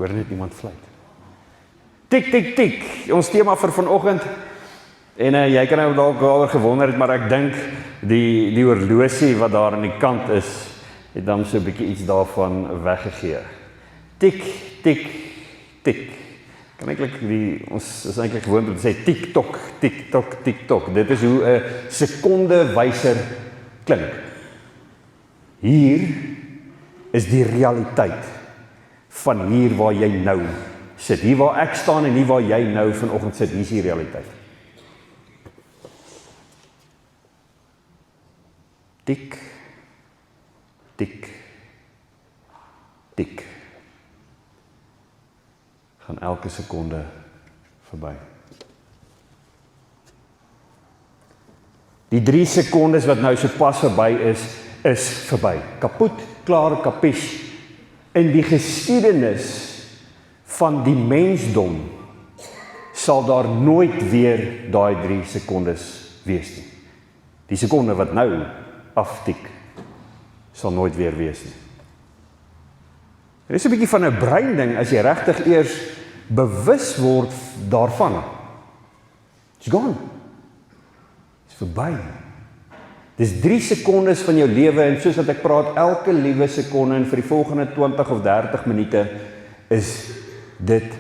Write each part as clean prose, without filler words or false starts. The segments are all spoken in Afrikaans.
hoor net iemand fluit. Tik, tik, tik, ons tema vir vanoggend, en jy kan nou dalk al gewonder het, maar ek dink die horlosie wat daar aan die kant is, het dan so 'n bietjie iets daarvan weggegee. Tik, tik, tik. Kan ons is eintlik gewoond om te sê tik-tok, tik-tok, tik-tok. Dit is hoe 'n sekondewyser klink. Hier is die realiteit van hier waar jy nou sit. Hier waar ek staan en hier waar jy nou vanoggend sit, hier is die realiteit. Tik, tik, tik. Gaan elke sekonde verby. Die 3 sekondes wat nou so pas verby is verby. Kapot, klaar, kapies. In die geskiedenis van die mensdom sal daar nooit weer daai 3 sekondes wees nie. Die sekonde wat nou aftik, sal nooit weer wees nie. Dit is 'n bietjie van 'n breinding as jy regtig eers bewus word daarvan. It's gone. It's verby. Dis 3 sekondes van jou lewe en soos wat ek praat, elke liewe sekonde en vir die volgende 20 of 30 minute is dit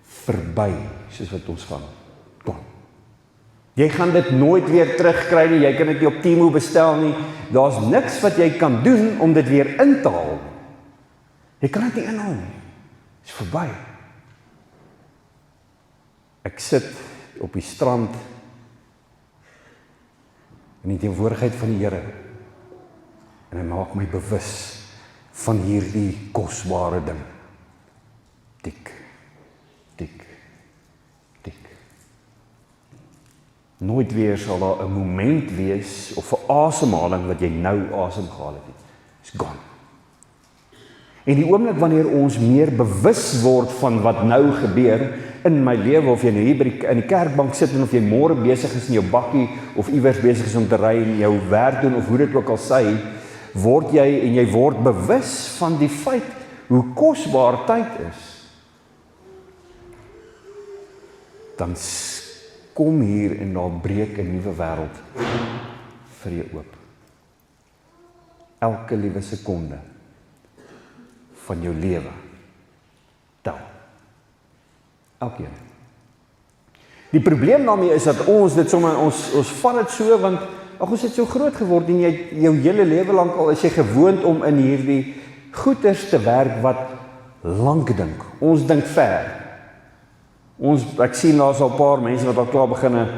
verby, soos wat ons gaan. Kom. Jy gaan dit nooit weer terugkry nie, jy kan dit nie op Temu bestel nie, daar's niks wat jy kan doen om dit weer in te haal. Jy kan dit nie inhaal nie, dit is verby. Ek sit op die strand in die teenwoordigheid van die Here en hy maak my bewus van hierdie kosbare ding. Tik, tik, tik. Nooit weer sal daar 'n moment wees of 'n asemhaling wat jy nou asem gehaal het. It's gone. En die oomblik wanneer ons meer bewus word van wat nou gebeur in my lewe, of jy nou hier in die kerkbank sit en of jy môre besig is in jou bakkie of iewers besig is om te ry en jou werk doen of hoe dit ook al sy, word jy word bewus van die feit hoe kosbaar tyd is. Dan kom hier en daar breek 'n nuwe wêreld vir jou oop. Elke liewe sekonde van jou lewe tel. Elkeen. Die probleem daarmee is dat ons dit sommer ons vat dit so want ons het so groot geword en jou hele lewe lank al is jy gewoond om in hierdie goeders te werk wat lank dink. Ons dink ver. Ek sien daar's al 'n paar mense wat al klaar begin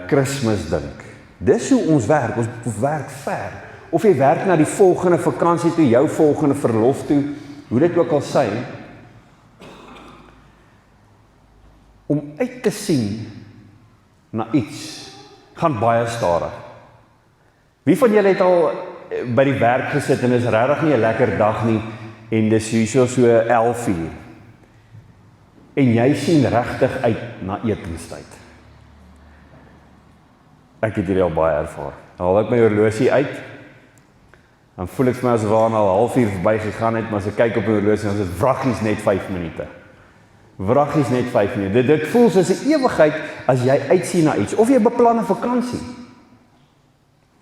Kersfees dink. Dis hoe ons werk. Ons werk ver. Of jy werk na die volgende vakansie toe, jou volgende verlof toe, hoe dit ook al sy, om uit te sien na iets, gaan baie stadig. Wie van julle het al by die werk gesit en is regtig nie 'n lekker dag nie, en dis hierso so 11:00, en jy sien regtig uit na etenstyd. Ek het hierdie al baie ervaar. Haal ek my horlosie uit, dan voel ek vir my asof al 0:30 verby gegaan het, maar as ek kyk op my horlosie, dan is dit wraggies net 5 minute. Wraggies net 5 minute. Dit voel soos 'n ewigheid as jy uitsien na iets, of jy beplan 'n vakansie.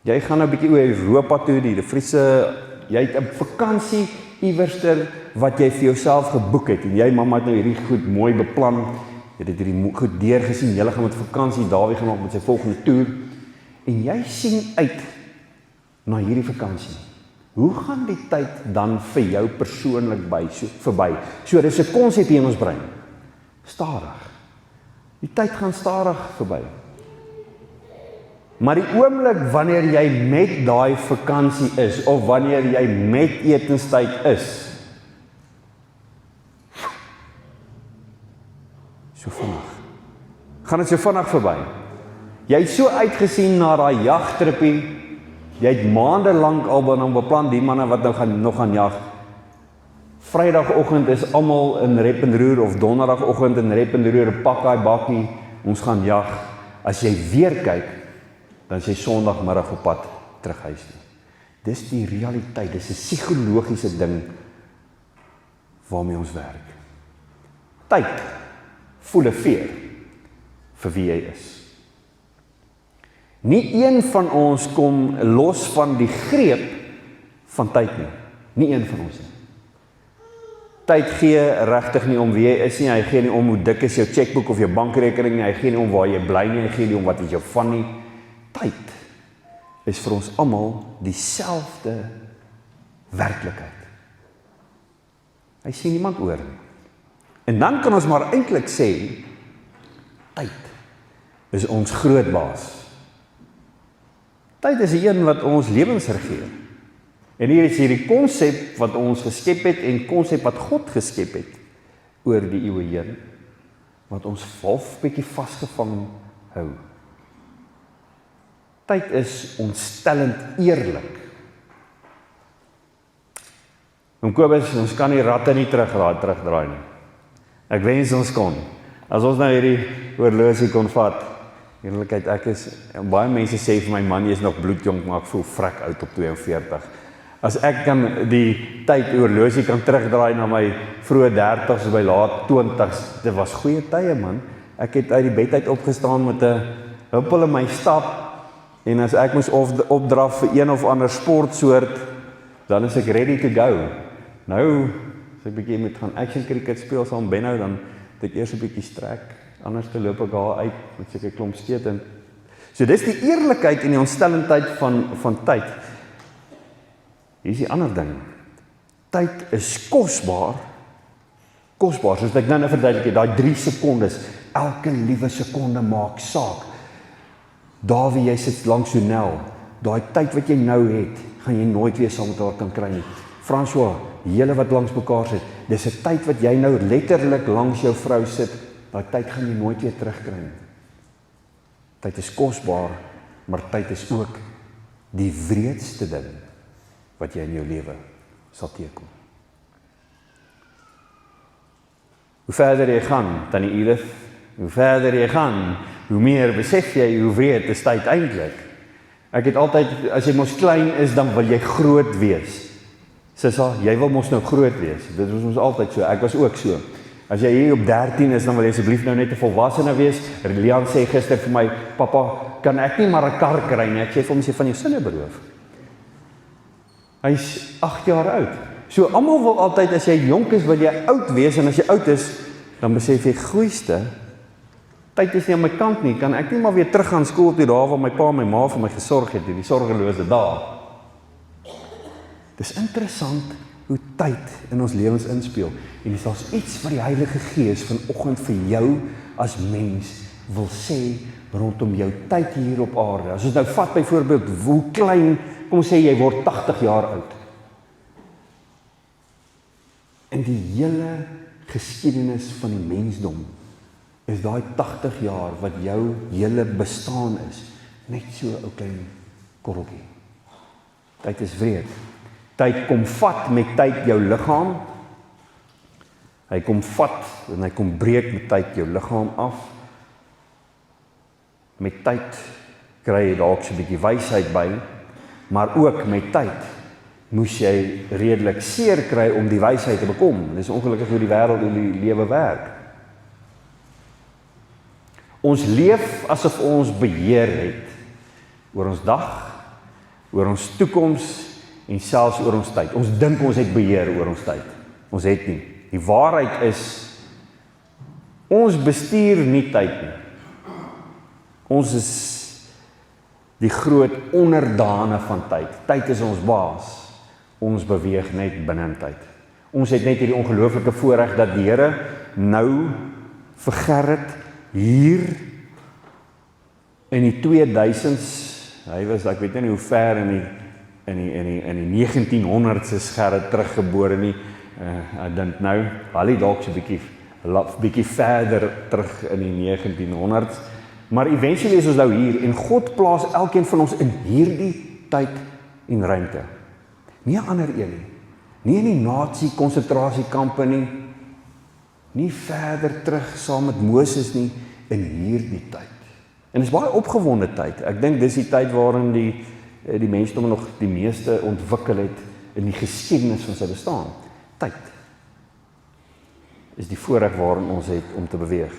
Jy gaan nou 'n bietjie oor Europa toe, die Friese, jy het 'n vakansie iewerster wat jy vir jouself geboek het, en jy mamma het nou hierdie goed mooi beplan, jy het hierdie goed deurgesien, jy gaan met vakansie, Dawie gaan op met sy volgende toer, en jy sien uit na hierdie vakansie. Hoe gaan die tyd dan vir jou persoonlik verby? So dis 'n konsep in ons brein. Stadig. Die tyd gaan stadig verby. Maar die oomblik wanneer jy met daai vakansie is, of wanneer jy met etenstyd is, so vinnig. Gaan dit so vinnig verby. Jy het so uitgesien na daai jagtrippie, jy het maande lank al beplan, die manne wat nou nog gaan jag. Vrydagoggend is almal in rep en roer, of donderdagoggend in rep en roer, pak daai bakkie, ons gaan jag. As jy weer kyk, dan is jy Sondagmiddag op pad terug huis toe. Dis die realiteit, dis 'n psigologiese ding waarmee ons werk. Tyd voel 'n veer vir wie jy is. Nie een van ons kom los van die greep van tyd nie. Nie een van ons nie. Tyd gee regtig nie om wie jy is nie, hy gee nie om hoe dik is jou chequeboek of jou bankrekening nie, hy gee nie om waar jy bly nie, hy gee nie om wat is jou van nie. Tyd is vir ons almal dieselfde werklikheid. Hy sien niemand oor nie. En dan kan ons maar eintlik sê, tyd is ons groot baas. Tyd is die een wat ons lewens regeer. En hier is hierdie konsep wat ons geskep het en konsep wat God geskep het oor die eeue heen, wat ons half bietjie vasgevang hou. Tyd is ontstellend eerlik. Kobus, ons kan die ratte nie terugdraai nie. Ek wens ons kon. As ons nou hierdie horlosie kon vat, eerlikheid, baie mense sê vir my man, jy is nog bloedjong, maar ek voel vrek uit op 42. As ek kan die tyd horlosie kan terugdraai na my vroeë 30s, by laat 20s, dit was goeie tye man. Ek het uit die bed uit opgestaan met 'n huppel in my stap, en as ek moes opdraf vir een of ander sportsoort, dan is ek ready to go. Nou, as ek bietjie moet gaan action cricket speel saam Benno, dan het ek eers 'n bietjie strek, anders te loop ek daar uit met seker klomp skeet in. So dis die eerlikheid en die ontstellendheid van tyd. Hier is die ander ding. Tyd is kosbaar, soos ek nou verduidelik het, daai 3 sekondes, elke liewe sekonde maak saak. Daar wie jy sit langs Jonel, daai tyd wat jy nou het, gaan jy nooit weer saam met haar kan kry nie. François, julle wat langs mekaar sit, dis 'n tyd wat jy nou letterlik langs jou vrou sit, daai tyd gaan jy nooit weer terugkry nie. Tyd is kosbaar, maar tyd is ook die wreedste ding wat jy in jou lewe sal teekom. Hoe verder jy gaan, Tannie Edith, hoe verder jy gaan, hoe meer besef jy hoe wreed is tyd eintlik. Ek het altyd, as jy mos klein is, dan wil jy groot wees. Sissa, jy wil mos nou groot wees. Dit was ons altyd so, ek was ook so. As jy hier op 13 is, dan wil jy asseblief nou net 'n volwassene wees. Leon sê gister vir my, pappa, kan ek nie maar 'n kar kry nie? Ek sê vir hom, jy van jou sinne beroof. Hy's 8 jaar oud. So almal wil altyd, as jy jonk is, wil jy oud wees, en as jy oud is, dan besef jy, goeiste, tyd is nie aan my kant nie, kan ek nie maar weer terug gaan skool toe, daar waar my pa en my ma vir my gesorg het, die sorgelose dae. Dis interessant hoe tyd in ons lewens inspeel, en dis daar's iets wat die Heilige Gees vanoggend vir jou as mens wil sê rondom jou tyd hier op aarde. As ons nou vat byvoorbeeld, hoe klein, kom sê jy word 80 jaar oud. En die hele geskiedenis van die mensdom is daai 80 jaar wat jou hele bestaan is, net so 'n klein korreltjie. Tyd is wreed. Tyd kom vat met tyd jou liggaam. Hy kom vat en hy kom breek met tyd jou liggaam af. Met tyd kry jy dalk so 'n bietjie wysheid by, maar ook met tyd moes jy redelik seer kry om die wysheid te bekom. Dis ongelukkig hoe die wêreld en die lewe werk. Ons leef asof ons beheer het oor ons dag, oor ons toekoms en selfs oor ons tyd. Ons dink ons het beheer oor ons tyd. Ons het nie. Die waarheid is, ons bestuur nie tyd nie. Ons is die groot onderdane van tyd. Tyd is ons baas. Ons beweeg net binne in tyd. Ons het net hierdie ongelooflike voorreg dat die Here nou vir Gerrit hier in die 2000s, hy was, ek weet nie hoe ver in die 1900s is Gerrit teruggebore nie, ek dink nou, al dalk so bietjie verder terug in die 1900s, maar eventually is ons nou hier, en God plaas elkeen van ons in hierdie tyd en ruimte. Nie 'n ander een nie. Nie in die nazi-konsentrasiekampe nie. Nie verder terug saam met Moses nie, in hierdie tyd. En dit is baie opgewonde tyd. Ek dink dis die tyd waarin die mensdom nog die meeste ontwikkel het in die geskiedenis van sy bestaan. Tyd. is die voorreg waarin ons het om te beweeg.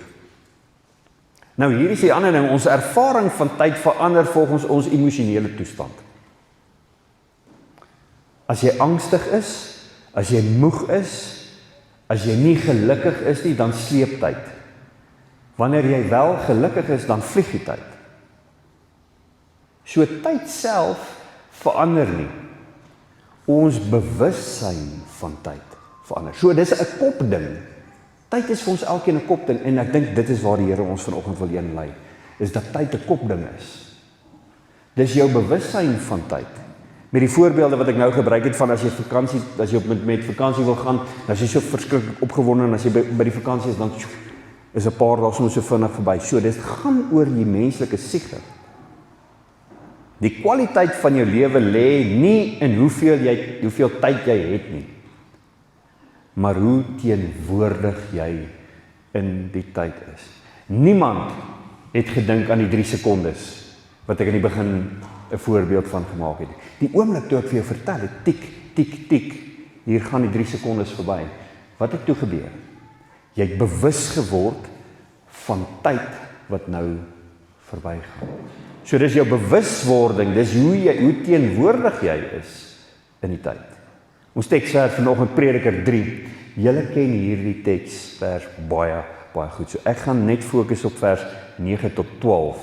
Nou hier is die ander ding, ons ervaring van tyd verander volgens ons emosionele toestand. As jy angstig is, as jy moeg is, as jy nie gelukkig is nie, dan sleep tyd. Wanneer jy wel gelukkig is, dan vlieg die tyd. So tyd self verander nie. Ons bewussyn van tyd verander. So dis 'n kopding. Tyd is vir ons elkeen 'n kopding en ek dink dit is waar die Here ons vanoggend wil heen lei. Is dat tyd 'n kopding is. Dis jou bewussyn van tyd. Met die voorbeelde wat ek nou gebruik het van as jy met vakansie wil gaan, dan is jy so verskriklik opgewonde en as jy by die vakansie is, dan is 'n paar dae soms so vinnig verby. So dit gaan oor die menslike siege. Die kwaliteit van jou lewe lê nie in hoeveel tyd jy het nie, maar hoe teenwoordig jy in die tyd is. Niemand het gedink aan die 3 sekondes wat ek in die begin 'n voorbeeld van gemaak het. Die oomblik toe ek vir jou vertel het, tik, tik, tik, hier gaan die 3 sekondes verby. Wat het toe gebeur? Jy het bewus geword van tyd wat nou verbygaan. So dis jou bewuswording, dis hoe teenwoordig jy is in die tyd. Ons teksvers vanoggend Prediker 3. Julle ken hierdie teksvers baie goed. So ek gaan net fokus op vers 9 tot 12.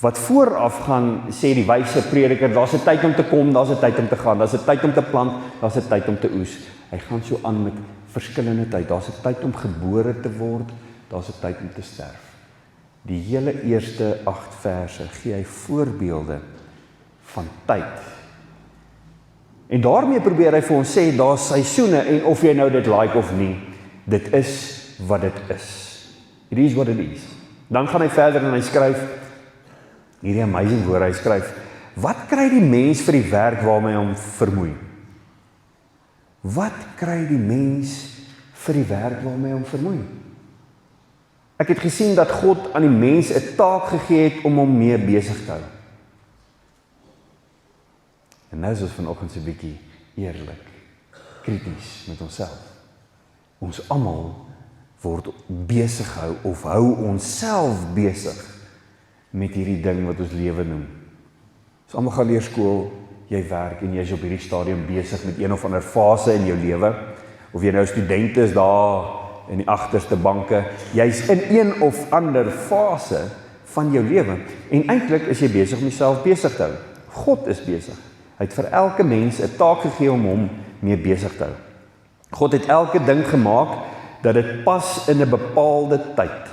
Wat vooraf gaan, sê die wyse prediker, daar's 'n tyd om te kom, daar's 'n tyd om te gaan, daar's 'n tyd om te plant, daar's 'n tyd om te oes. Hy gaan so aan met verskillende tyd. Daar's 'n tyd om gebore te word, daar's 'n tyd om te sterf. Die hele eerste 8 verse gee hy voorbeelde van tyd. En daarmee probeer hy vir ons sê, daar's seisoene en of jy nou dit like of nie, dit is wat dit is. It is what it is. Dan gaan hy verder en hy skryf, hierdie amazing woord, hy skryf, wat kry die mens vir die werk waarmee hy hom vermoei? Wat kry die mens vir die werk waarmee hy hom vermoei? Ek het gesien dat God aan die mens 'n taak gegee het om hom mee besig te hou. En nou is ons vanoggend so 'n bietjie eerlik, krities met onsself. Ons almal word besig gehou of hou onsself besig met hierdie ding wat ons lewe noem. Ons almal gaan deur skool, jy werk en jy's op hierdie stadium besig met een of ander fase in jou lewe. Of jy nou student is daar in die agterste banke, jy's in een of ander fase van jou lewe en eintlik is jy besig om jouself besig te hou. God is besig. Hy het vir elke mens 'n taak gegee om hom mee besig te hou. God het elke ding gemaak dat dit pas in 'n bepaalde tyd.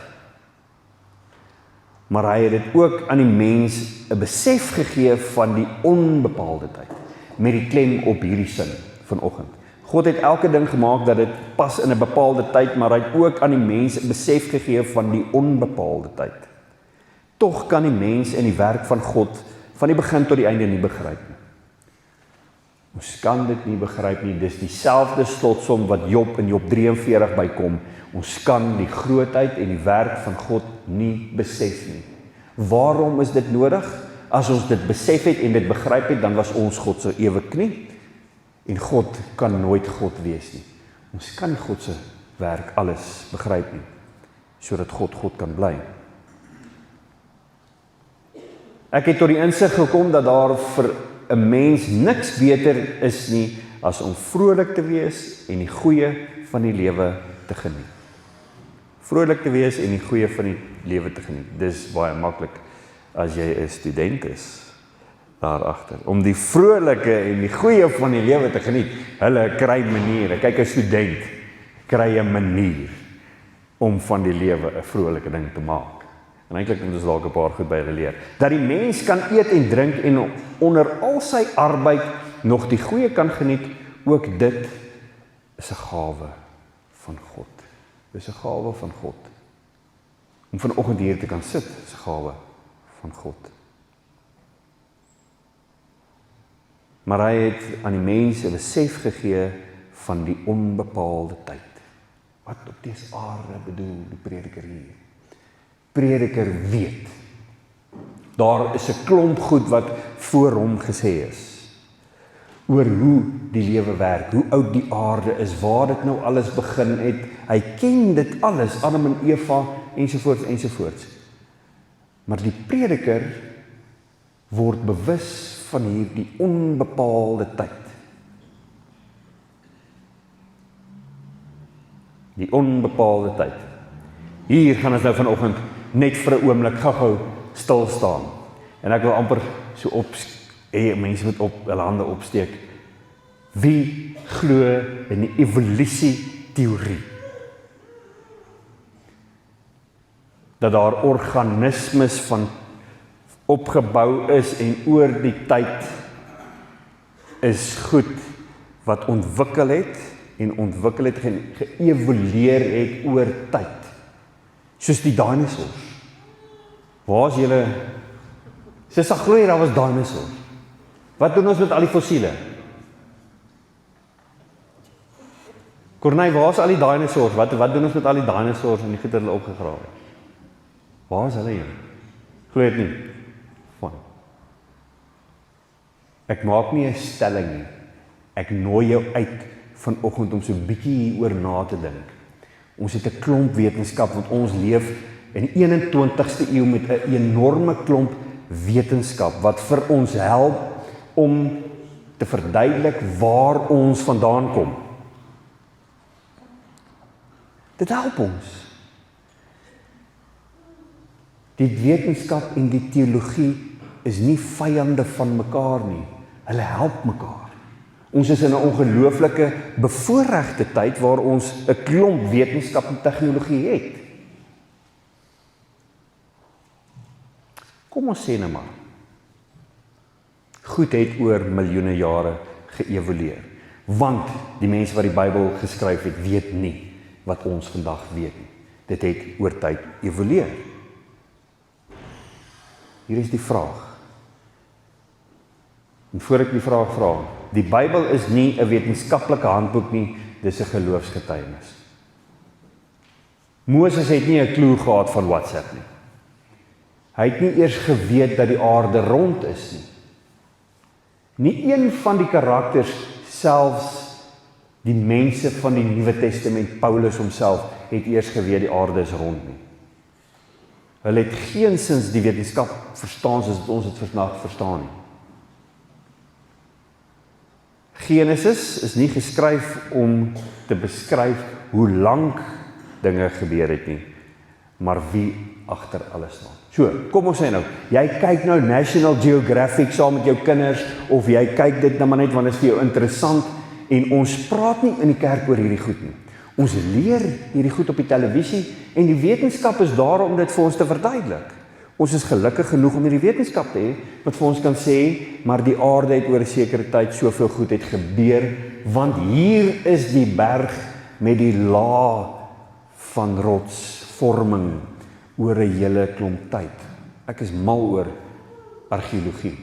Maar hy het dit ook aan die mens 'n besef gegee van die onbepaalde tyd, met die klem op hierdie sin vanoggend. God het elke ding gemaak dat dit pas in 'n bepaalde tyd, maar hy het ook aan die mens 'n besef gegee van die onbepaalde tyd. Tog kan die mens in die werk van God van die begin tot die einde nie begryp nie. Ons kan dit nie begryp nie, dis dieselfde slotsom wat Job in Job 43 bykom. Ons kan die grootheid en die werk van God nie besef nie. Waarom is dit nodig? As ons dit besef het en dit begryp het, dan was ons God se ewig nie. En God kan nooit God wees nie. Ons kan nie God se werk alles begryp nie, sodat God kan bly. Ek het tot die insig gekom dat daar vir 'n mens niks beter is nie as om vrolik te wees en die goeie van die lewe te geniet. Vrolik te wees en die goeie van die lewe te geniet. Dis baie maklik as jy 'n student is daar agter. Om die vrolike en die goeie van die lewe te geniet. Hulle kry maniere. Kyk, 'n student kry 'n manier om van die lewe 'n vrolike ding te maak. En eintlik moet ons dalk 'n paar goed by hulle leer. Dat die mens kan eet en drink en onder al sy arbeid nog die goeie kan geniet, ook dit is 'n gawe van God. Dis 'n gawe van God. Om vanoggend hier te kan sit, is 'n gawe van God. Maar hy het aan die mens 'n besef gegee van die onbepaalde tyd. Wat op dese aarde bedoel die prediker hier? Prediker weet, daar is 'n klomp goed wat voor hom gesê is. oor hoe die lewe werk, hoe oud die aarde is, waar dit nou alles begin het. Hy ken dit alles, Adam en Eva, ensovoorts, ensovoorts. Maar die prediker word bewus van hierdie onbepaalde tyd. Die onbepaalde tyd. Hier gaan ons nou vanoggend net vir 'n oomblik gou-gou stil staan. En ek wil amper so mense moet op hulle hande opsteek. Wie glo in die evolusie-teorie? Dat daar organismes van opgebou is en oor die tyd is goed wat ontwikkel het en geëvolueer het oor tyd. Soos die dinosaurs. Waar is julle? Sy sal glo daar was dinosaurs. Wat doen ons met al die fossiele? Corneille, waar is al die dinosaurs? Wat doen ons met al die dinosaurs en die goed wat hulle opgegrawe het? Waar is hulle hier? Glo dit nie. Van. Ek maak nie 'n stelling nie. Ek nooi jou uit vanoggend om so 'n bietjie hieroor na te dink. Ons het 'n klomp wetenskap, want ons leef in die 21ste eeu met 'n enorme klomp wetenskap wat vir ons help om te verduidelik waar ons vandaan kom. Dit help ons. Die wetenskap en die teologie is nie vyande van mekaar nie. Hulle help mekaar. Ons is in 'n ongelooflike bevoorregte tyd waar ons 'n klomp wetenskap en tegnologie het. Kom ons sê nou maar. Goed het oor miljoene jare geëvolueer. Want die mense wat die Bybel geskryf het, weet nie wat ons vandag weet nie. Dit het oor tyd evolueer. Hier is die vraag. En voor ek die vraag vra, die Bybel is nie 'n wetenskaplike handboek nie, dis 'n geloofsgetuienis. Moses het nie 'n klou gehad van WhatsApp nie. Hy het nie eers geweet dat die aarde rond is nie. Nie een van die karakters, selfs die mense van die Nuwe Testament, Paulus homself, het eers geweet die aarde is rond nie. Hulle het geensins die wetenskap verstaan soos ons dit vandag verstaan nie. Genesis is nie geskryf om te beskryf hoe lank dinge gebeur het nie, maar wie agter alles staan. So, kom ons sê nou, jy kyk nou National Geographic saam met jou kinders, of jy kyk dit nou maar net want dit is vir jou interessant, en ons praat nie in die kerk oor hierdie goed nie. Ons leer hierdie goed op die televisie, en die wetenskap is daar om dit vir ons te verduidelik. Ons is gelukkig genoeg om hierdie wetenskap te hê, wat vir ons kan sê, maar die aarde het oor 'n sekere tyd soveel goed het gebeur, want hier is die berg met die laag van rotsvorming oor 'n hele klomp tyd. Ek is mal oor argeologie.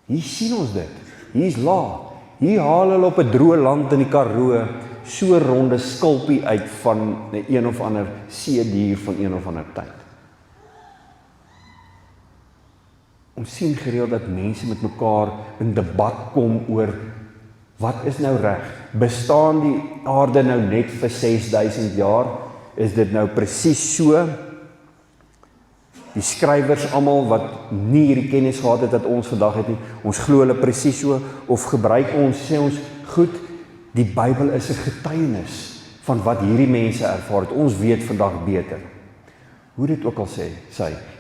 Hier sien ons dit. Hier is laag. Hier haal hulle op 'n droë land in die Karoo so ronde skulpie uit van 'n een of ander seedier van een of ander tyd. Ons sien gereeld dat mense met mekaar in debat kom oor wat is nou reg? Bestaan die aarde nou net vir 6000 jaar? Is dit nou presies so? Die skrywers almal wat nie hierdie kennis gehad het dat ons vandag het nie, ons glo hulle presies so, of gebruik ons, sê ons, goed, die Bybel is 'n getuienis van wat hierdie mense ervaar het. Ons weet vandag beter. Hoe dit ook al sê,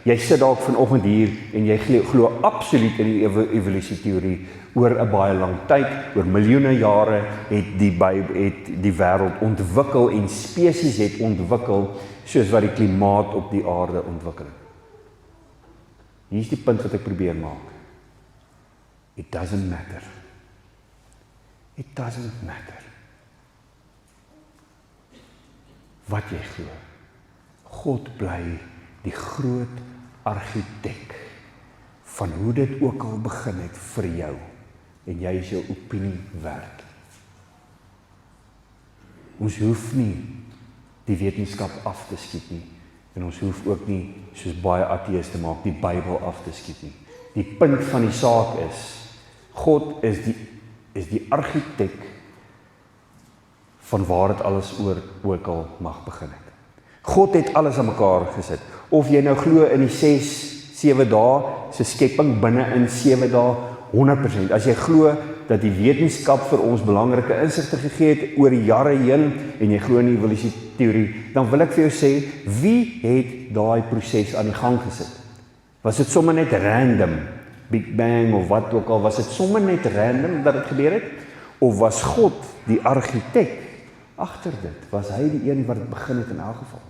jy sit dalk vanoggend hier en jy glo absoluut in die evolusieteorie oor 'n baie lang tyd, oor miljoene jare het die wêreld ontwikkel en spesies het ontwikkel soos wat die klimaat op die aarde ontwikkel. Hier is die punt wat ek probeer maak. It doesn't matter. It doesn't matter. Wat jy glo. God bly die groot argitek van hoe dit ook al begin het vir jou, en jy is jou opinie werd. Ons hoef nie die wetenskap af te skiet nie, en ons hoef ook nie, soos baie ateëste te maak, die Bybel af te skiet nie. Die punt van die saak is, God is die is die argitek van waar dit alles oor ook al mag begin het. God het alles aan mekaar gesit. Of jy nou glo in die 6-7 dae, se skepping binne in 7 dae, 100%. As jy glo dat die wetenskap vir ons belangrike insigte gegee het oor die jare heen, en jy glo in die evolusieteorie, dan wil ek vir jou sê, wie het daai proses aan die gang gesit? Was dit sommer net random, Big Bang of wat ook al, was dit sommer net random dat dit gebeur het? Of was God die argitek agter dit? Was hy die een wat dit begin het in elk geval?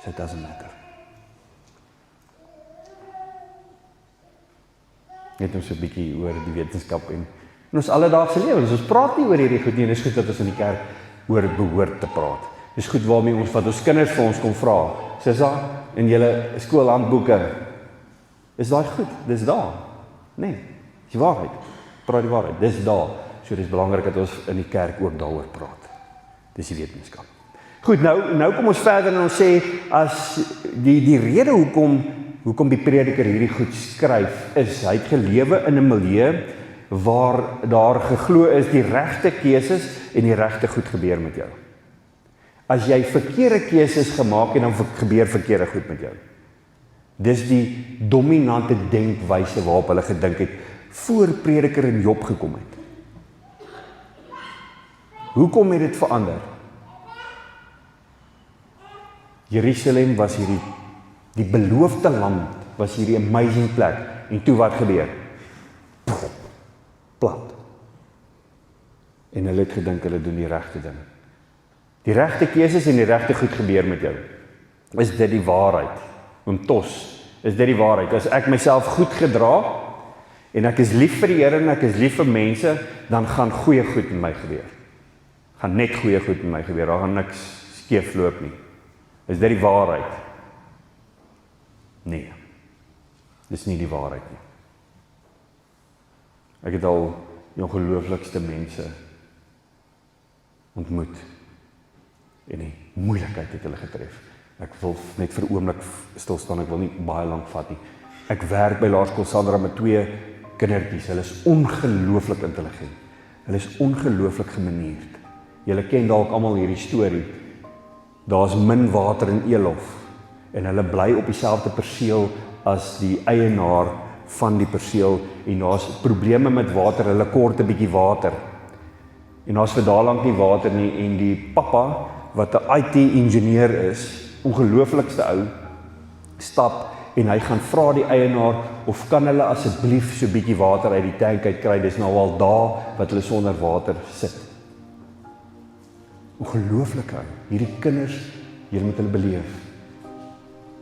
So it doesn't matter. Net ons 'n bietjie oor die wetenskap en ons alledaagse lewe. Ons praat nie oor hierdie goed nie, en dis goed dat ons in die kerk oor behoort te praat. Dis goed waarmee ons wat ons kinders vir ons kom vra. Sissa, in julle skoolhandboeke, is daai goed? Dis daar. Nee, dis die waarheid. Praat die waarheid. Dis daar. So dis belangrik dat ons in die kerk ook daaroor praat. Dis die wetenskap. Goed, nou kom ons verder en ons sê, as die rede hoekom die prediker hierdie goed skryf, is, hy het gelewe in 'n milieu waar daar geglo is die regte keuses en die regte goed gebeur met jou. As jy verkeerde keuses gemaak het, dan gebeur verkeerde goed met jou. Dis die dominante denkwyse waarop hulle gedink het, voor prediker en Job gekom het. Hoekom het dit verander? Jerusalem was hierdie, die beloofde land, was hierdie amazing plek, en toe wat gebeur? Plat. En hulle het gedink, hulle doen die regte ding. Die regte keuses en die regte goed gebeur met jou. Is dit die waarheid? Is dit die waarheid? As ek myself goed gedra, en ek is lief vir die Here, en ek is lief vir mense, dan gaan goeie goed met my gebeur. Gaan net goeie goed met my gebeur, daar gaan niks skeef loop nie. Is dit die waarheid? Nee, dis nie die waarheid nie. Ek het al die ongelooflikste mense ontmoet, en die moeilikheid het hulle getref. Ek wil net vir 'n oomblik stilstaan, ek wil nie baie lank vat nie. Ek werk by Laerskool Sandra met 2 kindertjies, hulle is ongelooflik intelligent. Hulle is ongelooflik gemanierd. Julle ken dalk almal hierdie storie. Daar's min water in Elof, en hulle bly op dieselfde perseel as die eienaar van die perseel, en daar's probleme met water, hulle kort 'n bietjie water. En daar's vir daal lank nie water nie, en die pappa, wat 'n IT-ingenieur is, ongelooflikste ou, stap, en hy gaan vra die eienaar, of kan hulle asseblief so bietjie water uit die tank uit kry, dis nou al dae wat hulle sonder water sit. Ongelooflik ou, hierdie kinders, jy moet hulle beleef.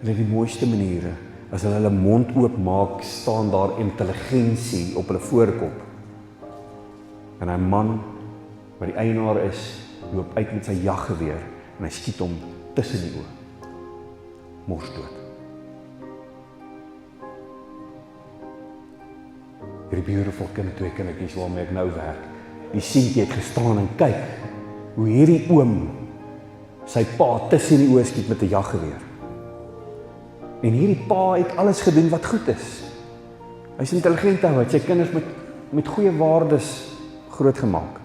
Hulle het die mooiste maniere, as hulle mond oop maak, staan daar intelligensie op hulle voorkop. En 'n man, wat die eienaar is, loop uit met sy jaggeweer, en hy skiet hom tussen die oë. Mors dood. Hierdie beautiful kind, 2 kindertjies waarmee ek nou werk, die seentjie het gestaan en kyk, hoe hierdie oom, sy pa tussen die oë skiet met 'n jaggeweer. En hierdie pa het alles gedoen wat goed is. Hy is intelligent, hy het sy kinders met goeie waardes grootgemaak.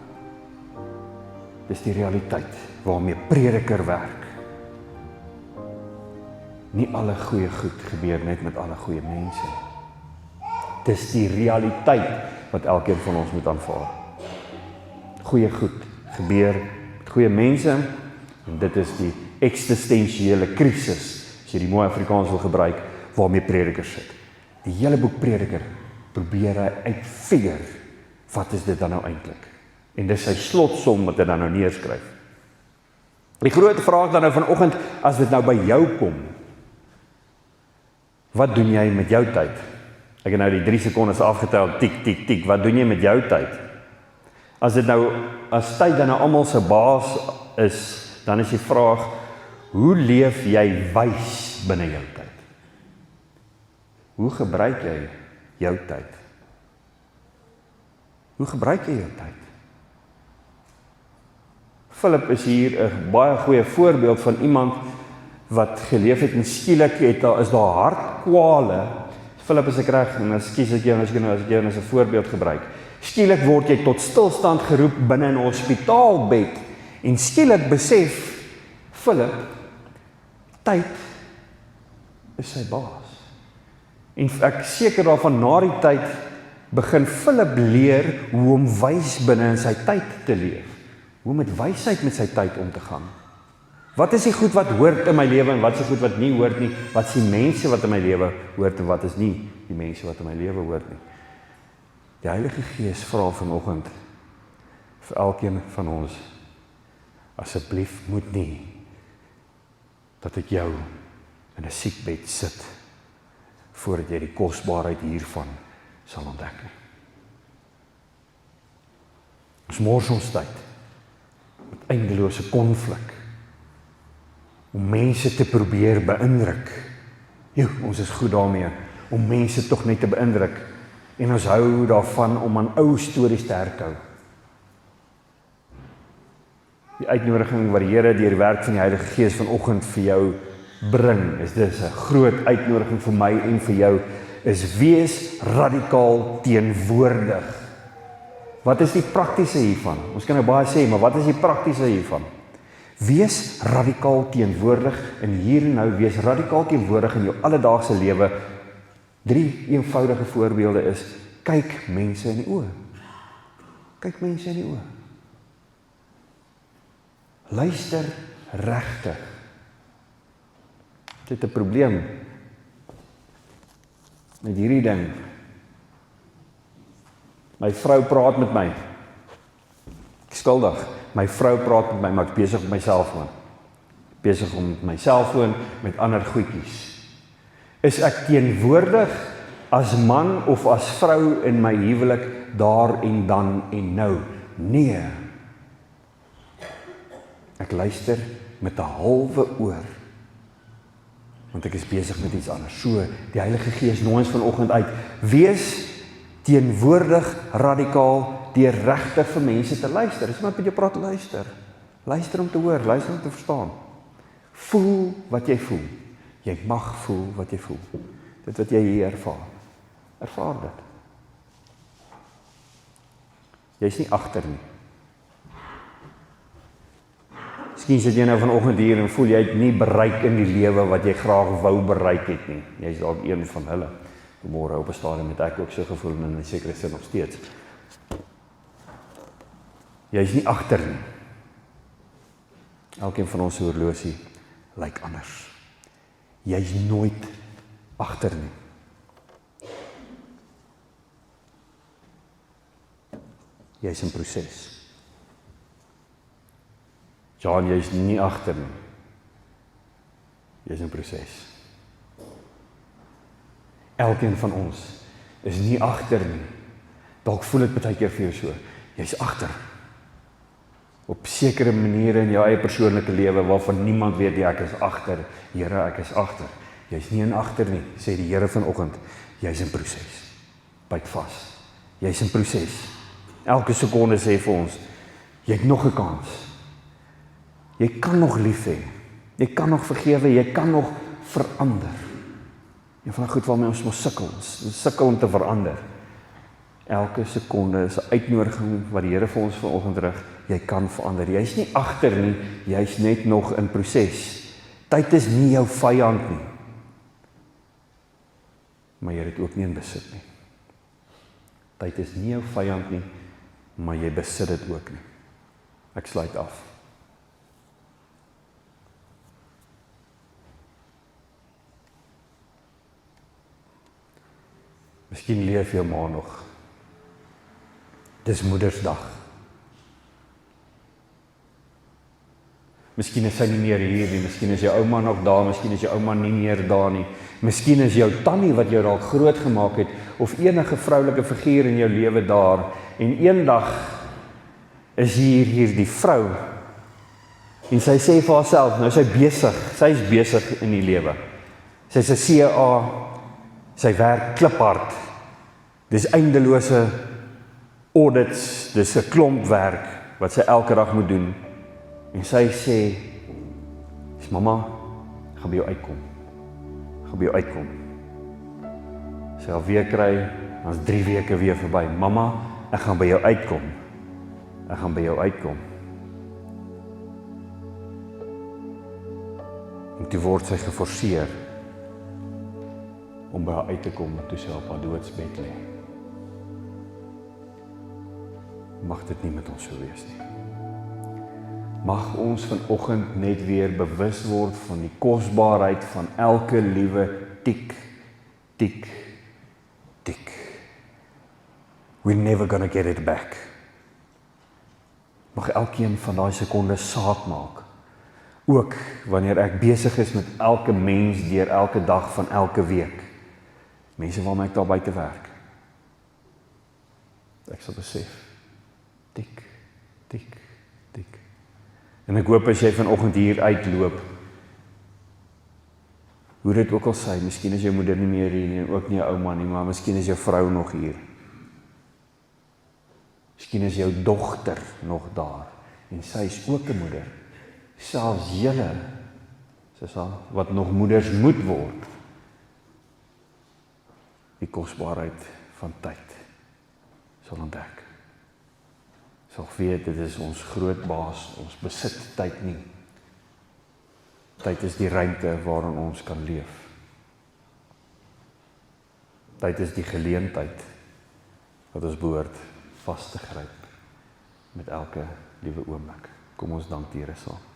Dis die realiteit waarmee prediker werk. Nie alle goeie goed gebeur net met alle goeie mense. Dis die realiteit wat elkeen van ons moet aanvaar. Goeie goed gebeur met goeie mense, en dit is die eksistensiële krisis, as jy die mooi Afrikaans wil gebruik, waarmee prediker sit. Die hele boek Prediker probeer hy uitfigure, wat is dit dan nou eintlik? En dis sy slotsom wat hy dan nou neerskryf. Die groot vraag dan nou vanoggend, as dit nou by jou kom, wat doen jy met jou tyd? Ek het nou die 3 sekondes afgetel, tik, tik, tik, wat doen jy met jou tyd? As tyd dan nou almal se baas is, dan is die vraag, hoe leef jy wys binne jou tyd? Hoe gebruik jy jou tyd? Hoe gebruik jy jou tyd? Philip is hier 'n baie goeie voorbeeld van iemand wat geleef het en skielik is daar hartkwale. Philip is ek reg, en ekskuus as ek jou as 'n voorbeeld gebruik. Skielik word jy tot stilstand geroep binne 'n hospitaalbed en skielik besef Philip, tyd is sy baas. En ek seker daarvan na die tyd begin Philip leer hoe om wys binne in sy tyd te leef. Hoe met wysheid met sy tyd om te gaan. Wat is die goed wat hoort in my lewe en wat is die goed wat nie hoort nie? Wat is die mense wat in my lewe hoort en wat is nie die mense wat in my lewe hoort nie? Die Heilige Gees vra vanoggend vir elkeen van ons, asseblief moet nie dat ek jou in 'n siekbed sit voordat jy die kosbaarheid hiervan sal ontdek nie. Ons mors ons tyd met eindelose konflik om mense te probeer beïndruk. Ons is goed daarmee om mense tog net te beïndruk en ons hou daarvan om aan ou stories te herkou. Die uitnodiging wat die Here deur die werk van die Heilige Gees vanoggend vir jou bring, is dis 'n groot uitnodiging vir my en vir jou, is wees radikaal teenwoordig. Wat is die praktiese hiervan? Ons kan nou baie sê, maar wat is die praktiese hiervan? Wees radikaal teenwoordig en hier en nou wees radikaal teenwoordig in jou alledaagse lewe. 3 eenvoudige voorbeelde is, kyk mense in die oë. Kyk mense in die oë. Luister regtig. Dit 'n probleem met hierdie ding. My vrou praat met my. Ek skuldig. My vrou praat met my, maar ek besig met my selfoon. Besig om met my selfoon met ander goedjies. Is ek teenwoordig as man of as vrou in my huwelik daar en dan en nou? Nee. Ek luister met 'n halwe oor. Want ek is besig met iets anders. So, die Heilige Gees nooi ons vanoggend uit. Wees teenwoordig, radikaal, deur regtig vir mense te luister. As iemand met jou praat, luister. Luister om te hoor, luister om te verstaan. Voel wat jy voel. Jy mag voel wat jy voel. Dit wat jy hier ervaar. Ervaar dit. Jy is nie agter nie. Miskien sit jy nou vanoggend hier en voel jy het nie bereik in die lewe wat jy graag wou bereik het nie. Jy is dalk een van hulle. Môre op 'n stadium het ek ook so gevoel en in 'n sekere sin nog steeds. Jy is nie agter nie. Elkeen van ons se horlosie lyk anders. Jy is nooit agter nie. Jy is in proses. John, jy is nie agter nie. Jy is in proses. Elkeen van ons is nie agter nie. Dalk voel dit baie keer vir jou so. Jy's agter. Op sekere maniere in jou eie persoonlike lewe waarvan niemand weet jy ek is agter. Here, ek is agter. Jy's nie in agter nie, sê die Here vanoggend. Jy's in proses. Byt vas. Jy's in proses. Elke sekonde sê vir ons, jy het nog 'n kans. Jy kan nog lief hê. Jy kan nog vergewe, jy kan nog verander. Een van die goed waarmee ons mos sukkel, ons sukkel om te verander. Elke sekonde is 'n uitnodiging wat die Here vir ons vanoggend rig. Jy kan verander. Jy's nie agter nie, jy's net nog in proses. Tyd is nie jou vyand nie. Maar jy het ook nie in besit nie. Tyd is nie jou vyand nie, maar jy besit dit ook nie. Ek sluit af. Miskien leef jou ma nog. Dis Moedersdag. Miskien is sy nie meer hier nie, miskien is jou ouma nog daar, miskien is jou ouma nie meer daar nie. Miskien is jou tannie wat jou dalk groot gemaak het, of enige vroulike figuur in jou lewe daar, en eendag is hier die vrou, en sy sê vir haarself, nou sy is besig in die lewe. Sy is 'n CA, sy werk kliphard, dis eindelose audits, dis 'n klomp werk, wat sy elke dag moet doen, en sy sê, mamma, gaan by jou uitkom. Sy al weer kry, dan is 3 weke weer verby. Mamma, Ek gaan by jou uitkom. Ek gaan by jou uitkom. En toe word sy geforseer om by haar uit te kom toe sy op haar doodsbed lê. Mag dit nie met ons so wees nie. Mag ons vanoggend net weer bewus word van die kosbaarheid van elke liewe tik, tik, tik. We're never gonna get it back. Mag elkeen van daai sekondes saak maak. Ook wanneer ek besig is met elke mens deur elke dag van elke week. Mense waarmee ek daar buite werk. Ek sal besef. Tik, tik, tik. En ek hoop as jy vanoggend hier uitloop, hoe dit ook al sê, miskien is jou moeder nie meer hier nie, en ook nie jou ouma nie, maar miskien is jou vrou nog hier. Miskien is jou dogter nog daar, en sy is ook 'n moeder. Selfs julle, wat nog moeders moet word, die kosbaarheid van tyd sal ontdek. Sal weet, dit is ons groot baas, ons besit tyd nie. Tyd is die ruimte waarin ons kan leef. Tyd is die geleentheid wat ons behoort vas te gryp met elke liewe oomblik. Kom ons dank die Here saam.